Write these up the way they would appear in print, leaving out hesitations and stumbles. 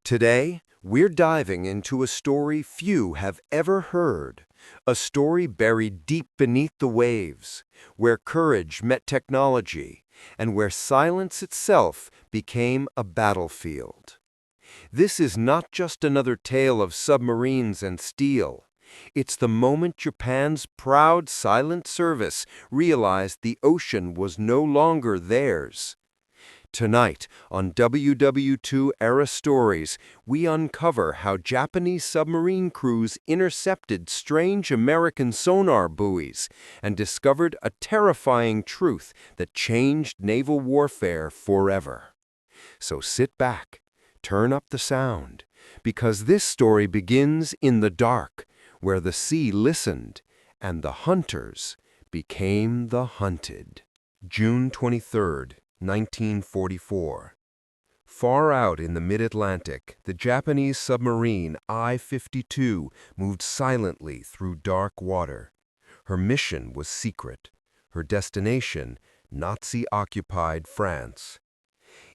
Today, we're diving into a story few have ever heard, a story buried deep beneath the waves, where courage met technology, and where silence itself became a battlefield. This is not just another tale of submarines and steel. It's the moment Japan's proud silent service realized the ocean was no longer theirs. Tonight, on WW2 Era Stories, we uncover how Japanese submarine crews intercepted strange American sonar buoys and discovered a terrifying truth that changed naval warfare forever. So sit back, turn up the sound, because this story begins in the dark, where the sea listened and the hunters became the hunted. June 23rd. 1944. Far out in the mid-Atlantic, the Japanese submarine I-52 moved silently through dark water. Her mission was secret. Her destination, Nazi-occupied France.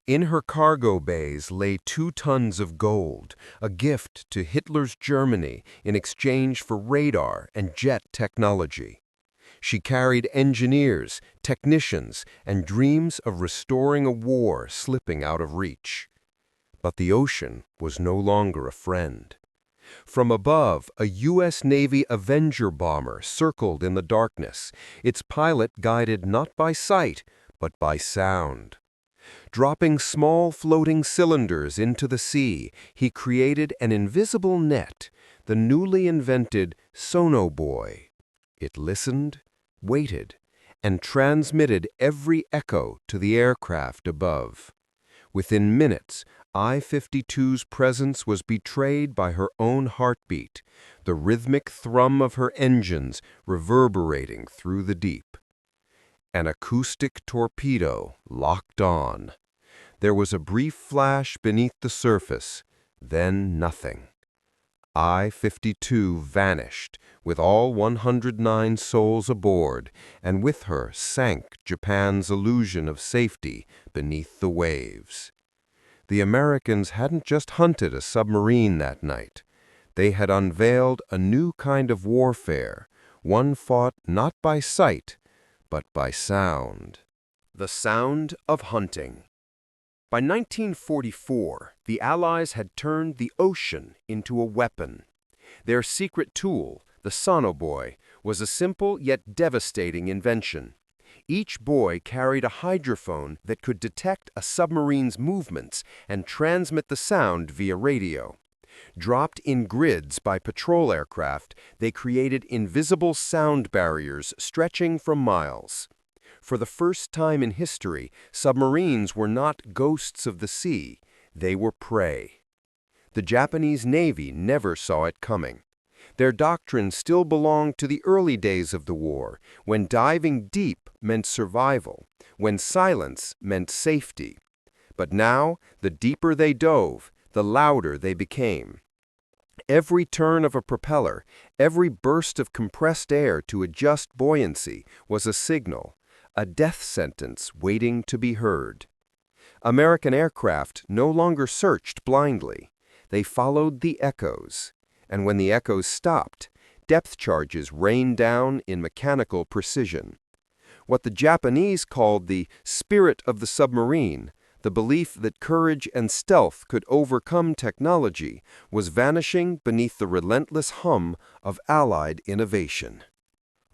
In her cargo bays lay 2 tons of gold, a gift to Hitler's Germany in exchange for radar and jet technology. She carried engineers, technicians, and dreams of restoring a war slipping out of reach. But the ocean was no longer a friend. From above, a U.S. Navy Avenger bomber circled in the darkness, its pilot guided not by sight, but by sound. Dropping small floating cylinders into the sea, he created an invisible net, the newly invented sonobuoy. It listened, waited, and transmitted every echo to the aircraft above. Within minutes, I-52's presence was betrayed by her own heartbeat, the rhythmic thrum of her engines reverberating through the deep. An acoustic torpedo locked on. There was a brief flash beneath the surface, then nothing. I-52 vanished, with all 109 souls aboard, and with her sank Japan's illusion of safety beneath the waves. The Americans hadn't just hunted a submarine that night. They had unveiled a new kind of warfare, one fought not by sight, but by sound. The sound of hunting. By 1944, the Allies had turned the ocean into a weapon. Their secret tool, the sonobuoy, was a simple yet devastating invention. Each buoy carried a hydrophone that could detect a submarine's movements and transmit the sound via radio. Dropped in grids by patrol aircraft, they created invisible sound barriers stretching for miles. For the first time in history, submarines were not ghosts of the sea, they were prey. The Japanese Navy never saw it coming. Their doctrine still belonged to the early days of the war, when diving deep meant survival, when silence meant safety. But now, the deeper they dove, the louder they became. Every turn of a propeller, every burst of compressed air to adjust buoyancy was a signal, a death sentence waiting to be heard. American aircraft no longer searched blindly. They followed the echoes, and when the echoes stopped, depth charges rained down in mechanical precision. What the Japanese called the spirit of the submarine, the belief that courage and stealth could overcome technology, was vanishing beneath the relentless hum of Allied innovation.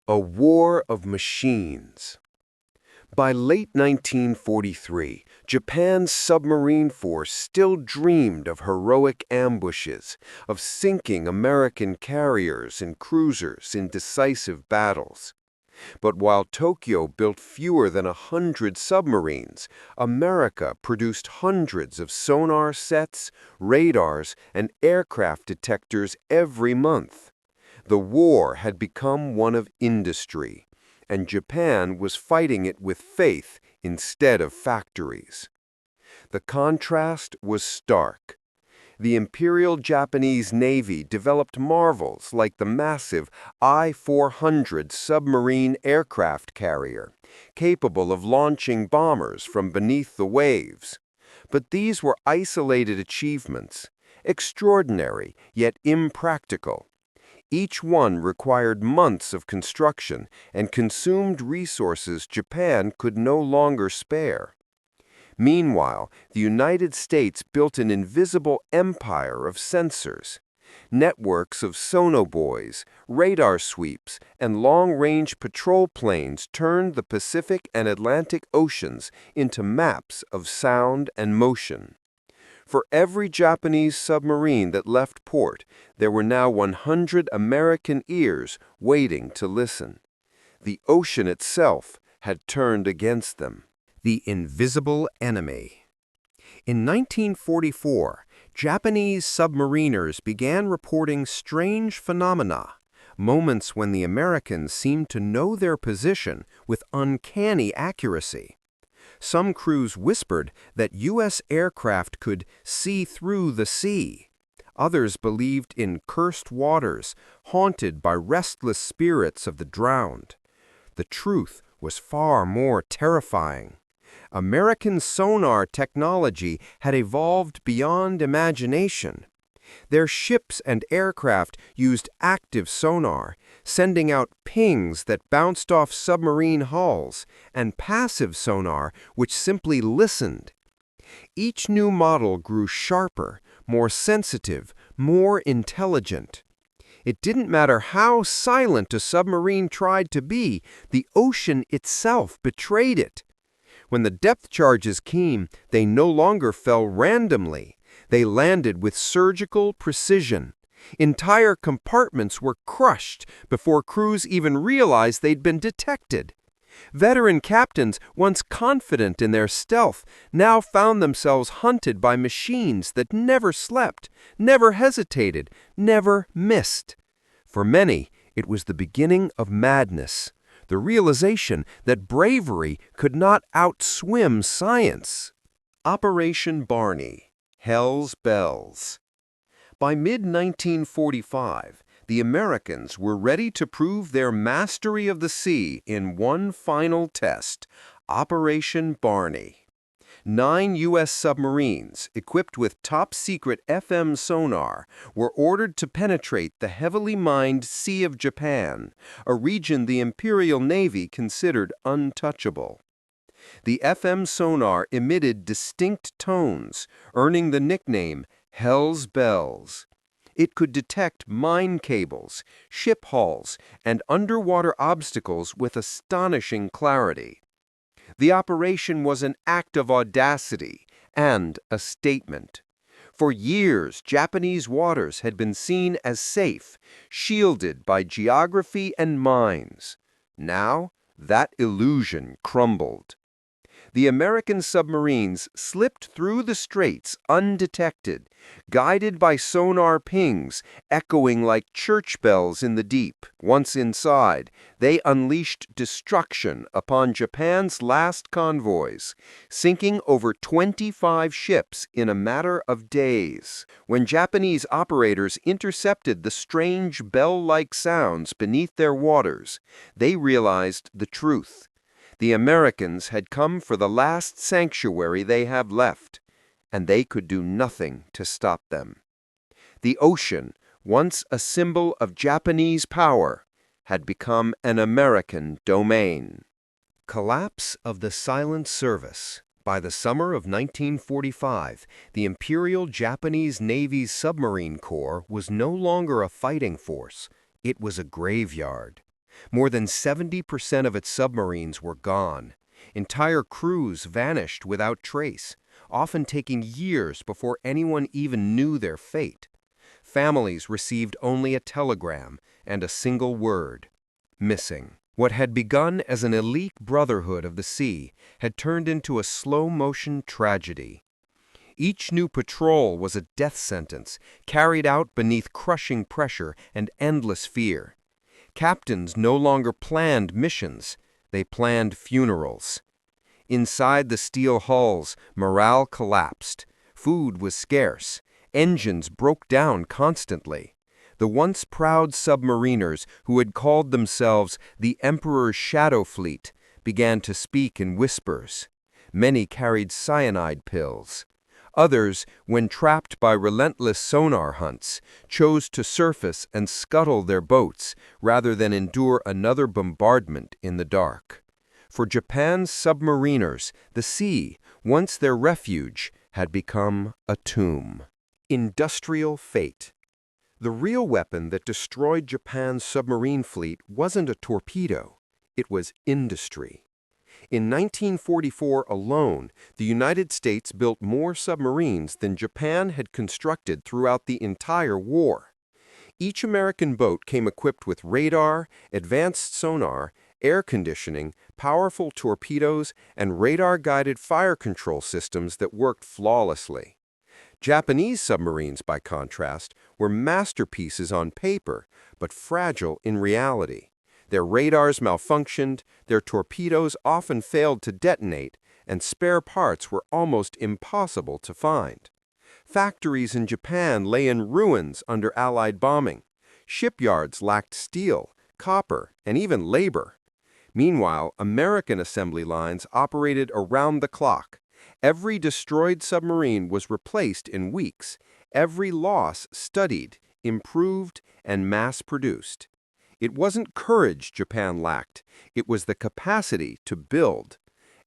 A war of machines. By late 1943, Japan's submarine force still dreamed of heroic ambushes, of sinking American carriers and cruisers in decisive battles. But while Tokyo built fewer than 100 submarines, America produced hundreds of sonar sets, radars, and aircraft detectors every month. The war had become one of industry, and Japan was fighting it with faith instead of factories. The contrast was stark. The Imperial Japanese Navy developed marvels like the massive I-400 submarine aircraft carrier, capable of launching bombers from beneath the waves. But these were isolated achievements, extraordinary yet impractical. Each one required months of construction and consumed resources Japan could no longer spare. Meanwhile, the United States built an invisible empire of sensors. Networks of sonobuoys, radar sweeps, and long-range patrol planes turned the Pacific and Atlantic Oceans into maps of sound and motion. For every Japanese submarine that left port, there were now 100 American ears waiting to listen. The ocean itself had turned against them. The invisible enemy. In 1944, Japanese submariners began reporting strange phenomena, moments when the Americans seemed to know their position with uncanny accuracy. Some crews whispered that U.S. aircraft could see through the sea. Others believed in cursed waters, haunted by restless spirits of the drowned. The truth was far more terrifying. American sonar technology had evolved beyond imagination. Their ships and aircraft used active sonar, sending out pings that bounced off submarine hulls, and passive sonar, which simply listened. Each new model grew sharper, more sensitive, more intelligent. It didn't matter how silent a submarine tried to be, the ocean itself betrayed it. When the depth charges came, they no longer fell randomly. They landed with surgical precision. Entire compartments were crushed before crews even realized they'd been detected. Veteran captains, once confident in their stealth, now found themselves hunted by machines that never slept, never hesitated, never missed. For many, it was the beginning of madness, the realization that bravery could not outswim science. Operation Barney, Hell's Bells. By mid-1945, the Americans were ready to prove their mastery of the sea in one final test, Operation Barney. 9 U.S. submarines, equipped with top-secret FM sonar, were ordered to penetrate the heavily mined Sea of Japan, a region the Imperial Navy considered untouchable. The FM sonar emitted distinct tones, earning the nickname Hell's Bells. It could detect mine cables, ship hulls, and underwater obstacles with astonishing clarity. The operation was an act of audacity and a statement. For years, Japanese waters had been seen as safe, shielded by geography and mines. Now, that illusion crumbled. The American submarines slipped through the straits undetected, guided by sonar pings echoing like church bells in the deep. Once inside, they unleashed destruction upon Japan's last convoys, sinking over 25 ships in a matter of days. When Japanese operators intercepted the strange bell-like sounds beneath their waters, they realized the truth. The Americans had come for the last sanctuary they have left, and they could do nothing to stop them. The ocean, once a symbol of Japanese power, had become an American domain. Collapse of the Silent Service. By the summer of 1945, the Imperial Japanese Navy's submarine corps was no longer a fighting force. It was a graveyard. More than 70% of its submarines were gone. Entire crews vanished without trace, often taking years before anyone even knew their fate. Families received only a telegram and a single word: missing. What had begun as an elite brotherhood of the sea had turned into a slow-motion tragedy. Each new patrol was a death sentence, carried out beneath crushing pressure and endless fear. Captains no longer planned missions, they planned funerals. Inside the steel hulls, morale collapsed. Food was scarce. Engines broke down constantly. The once proud submariners who had called themselves the Emperor's Shadow Fleet began to speak in whispers. Many carried cyanide pills. Others, when trapped by relentless sonar hunts, chose to surface and scuttle their boats rather than endure another bombardment in the dark. For Japan's submariners, the sea, once their refuge, had become a tomb. Industrial fate. The real weapon that destroyed Japan's submarine fleet wasn't a torpedo. It was industry. In 1944 alone, the United States built more submarines than Japan had constructed throughout the entire war. Each American boat came equipped with radar, advanced sonar, air conditioning, powerful torpedoes, and radar-guided fire control systems that worked flawlessly. Japanese submarines, by contrast, were masterpieces on paper, but fragile in reality. Their radars malfunctioned, their torpedoes often failed to detonate, and spare parts were almost impossible to find. Factories in Japan lay in ruins under Allied bombing. Shipyards lacked steel, copper, and even labor. Meanwhile, American assembly lines operated around the clock. Every destroyed submarine was replaced in weeks. Every loss studied, improved, and mass-produced. It wasn't courage Japan lacked, it was the capacity to build.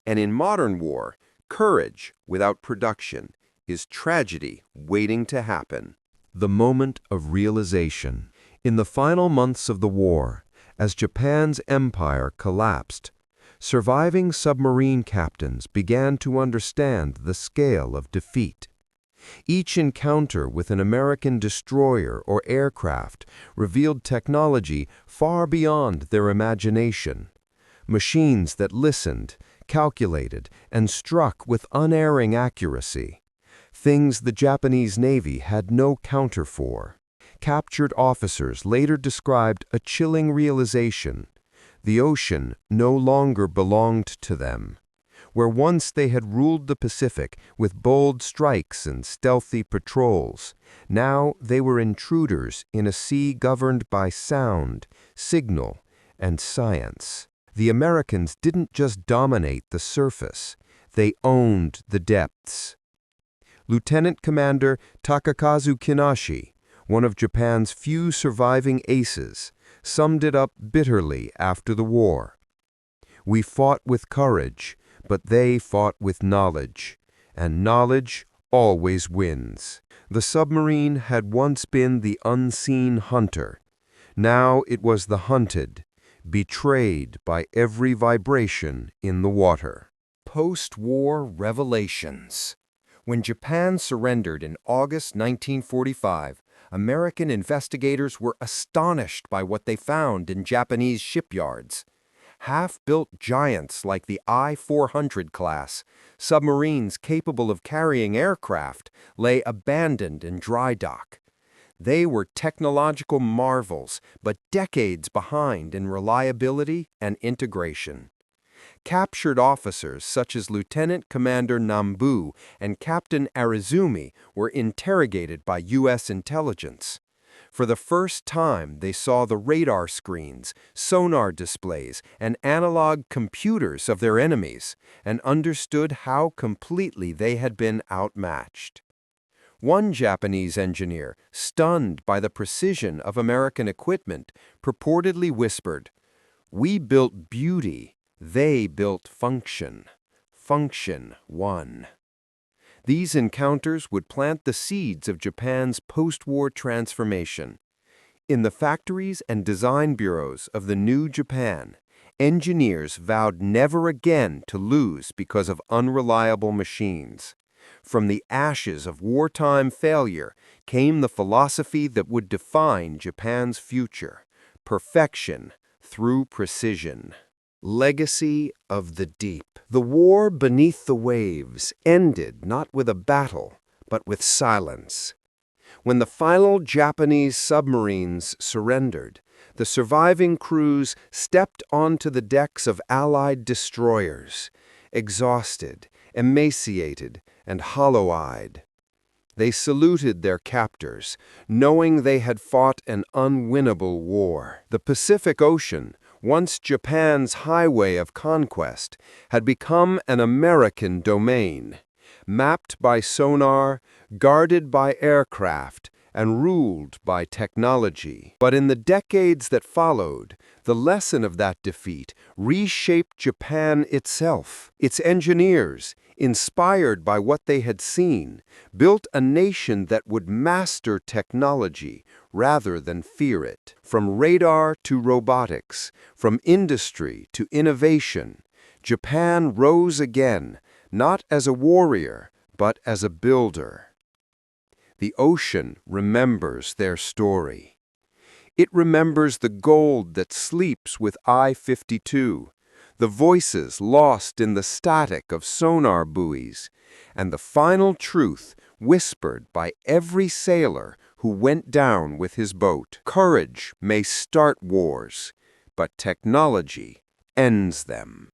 And in modern war, courage without production is tragedy waiting to happen. The moment of realization. In the final months of the war, as Japan's empire collapsed, surviving submarine captains began to understand the scale of defeat. Each encounter with an American destroyer or aircraft revealed technology far beyond their imagination. Machines that listened, calculated, and struck with unerring accuracy. Things the Japanese Navy had no counter for. Captured officers later described a chilling realization. The ocean no longer belonged to them. Where once they had ruled the Pacific with bold strikes and stealthy patrols, now they were intruders in a sea governed by sound, signal, and science. The Americans didn't just dominate the surface, they owned the depths. Lieutenant Commander Takakazu Kinashi, one of Japan's few surviving aces, summed it up bitterly after the war. "We fought with courage, but they fought with knowledge, and knowledge always wins." The submarine had once been the unseen hunter. Now it was the hunted, betrayed by every vibration in the water. Post-war revelations. When Japan surrendered in August 1945, American investigators were astonished by what they found in Japanese shipyards. Half-built giants like the I-400 class, submarines capable of carrying aircraft, lay abandoned in dry dock. They were technological marvels, but decades behind in reliability and integration. Captured officers such as Lieutenant Commander Nambu and Captain Arizumi were interrogated by U.S. intelligence. For the first time, they saw the radar screens, sonar displays, and analog computers of their enemies, and understood how completely they had been outmatched. One Japanese engineer, stunned by the precision of American equipment, purportedly whispered, "We built beauty, they built function. Function won." These encounters would plant the seeds of Japan's post-war transformation. In the factories and design bureaus of the new Japan, engineers vowed never again to lose because of unreliable machines. From the ashes of wartime failure came the philosophy that would define Japan's future: perfection through precision. Legacy of the deep. The war beneath the waves ended not with a battle, but with silence. When the final Japanese submarines surrendered, the surviving crews stepped onto the decks of Allied destroyers, exhausted, emaciated, and hollow-eyed. They saluted their captors, knowing they had fought an unwinnable war. The Pacific Ocean, once Japan's highway of conquest, had become an American domain. mapped by sonar, guarded by aircraft, and ruled by technology. But in the decades that followed, the lesson of that defeat reshaped Japan itself. Its engineers, inspired by what they had seen, built a nation that would master technology rather than fear it. From radar to robotics, from industry to innovation, Japan rose again, not as a warrior, but as a builder. The ocean remembers their story. It remembers the gold that sleeps with I-52, the voices lost in the static of sonar buoys, and the final truth whispered by every sailor who went down with his boat. Courage may start wars, but technology ends them.